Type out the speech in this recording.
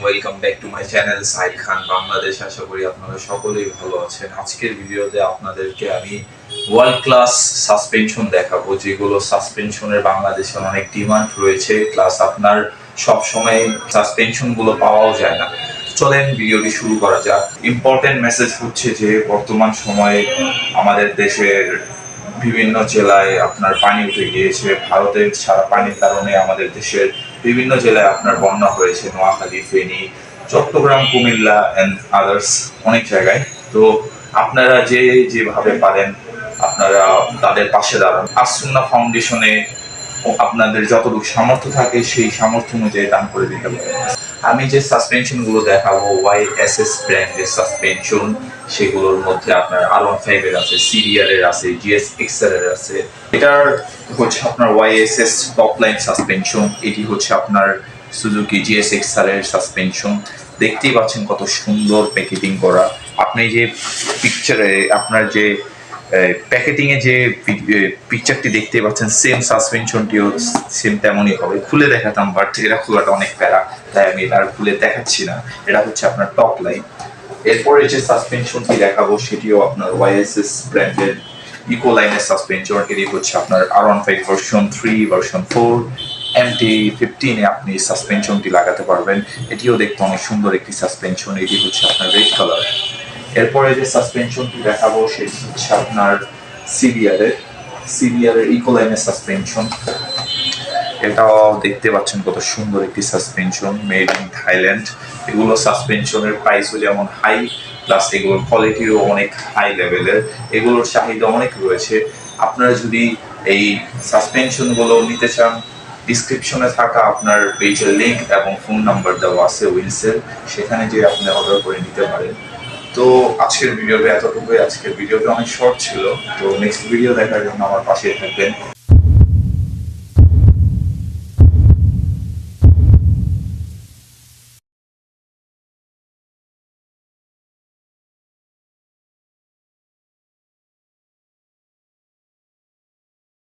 Welcome back to my channel Sahil Khan Bangladesh. আশা করি আপনারা সকলেই ভালো আছেন। আজকের ভিডিওতে আপনাদেরকে আমি ওয়ার্ল্ড ক্লাস সাসপেনশন দেখাবো, যেগুলো সাসপেনশনের বাংলাদেশে অনেক ডিমান্ড রয়েছে, প্লাস আপনার সব সময় সাসপেনশন গুলো পাওয়াও যায় না। চলেন ভিডিওটি শুরু করা যাক। ইম্পর্টেন্ট মেসেজ হচ্ছে যে বর্তমান সময়ে আমাদের দেশের বিভিন্ন জেলায় আপনার পানি উঠে গিয়েছে। ভারতের সারা পানির কারণে আমাদের দেশের বিভিন্ন জেলায় আপনার বন্যা হয়েছে, নোয়াখালী, ফেনী, চট্টগ্রাম, কুমিল্লা অ্যান্ড আদার্স অনেক জায়গায়। তো আপনারা যেভাবে পারেন আপনারা তাদের পাশে দাঁড়ান। আসুন্না ফাউন্ডেশনে আপনাদের যতটুকু সামর্থ্য থাকে সেই সামর্থ্য অনুযায়ী দান করে দিতে পারেন। আমি যে সাসপেনশন গুলো দেখাবো YSS ব্র্যান্ডের সাসপেনশন, সেগুলোর মধ্যে আপনার R15 এর আছে, সিরিয়ার এর আছে, GSXR এর আছে। এটার হচ্ছে আপনার YSS টপ লাইন সাসপেনশন, এটি হচ্ছে আপনার সুজুকি GSXR এর সাসপেনশন। দেখতেই পাচ্ছেন কত সুন্দর প্যাকেটিং করা। আপনি যে পিকচারে আপনার যে প্যাকেটিং এ যে পিকচারটি দেখতে পাচ্ছেন, সেম সাসপেনশনটিও সেম তেমনই হবে। খুলে দেখাতাম, বাট এটা খোলাটা অনেক প্যারা, তাই আমি এটা খুলে দেখাচ্ছি না। এটা হচ্ছে আপনার টপ লাইন। এরপরে যে সাসপেনশনটি দেখাবো সেটিও আপনার YSS ব্র্যান্ডের ইকো লাইনের সাসপেনশন। এটি হচ্ছে আপনার R15 ভার্সন 3, ভার্সন 4, MT15 এ আপনি সাসপেনশনটি লাগাতে পারবেন। এটিও দেখতে অনেক সুন্দর একটি সাসপেনশন। এটি হচ্ছে আপনার রেড কালার। এরপরে যে সাসপেনশনটি দেখাবো সেটি হচ্ছে আপনার সিরিয়ারের ইকো লাইনের সাসপেনশন। এটাও দেখতে পাচ্ছেন কত সুন্দর একটি সাসপেনশন, মেড ইন থাইল্যান্ড। এগুলো সাসপেনশনের প্রাইসও যেমন হাই, প্লাস এগুলোর কোয়ালিটিও অনেক হাই লেভেলের। এগুলোর চাহিদা অনেক রয়েছে। আপনারা যদি এই সাসপেনশনগুলো নিতে চান, ডিসক্রিপশনে থাকা আপনার পেজের লিঙ্ক এবং ফোন নাম্বার দেওয়া আছে উইলসের, সেখানে যে আপনি অর্ডার করে নিতে পারেন। তো আজকের ভিডিওটা এতটুকুই। আজকের ভিডিওটা অনেক শর্ট ছিল। তো নেক্সট ভিডিও দেখার জন্য আমার পাশে থাকবেন।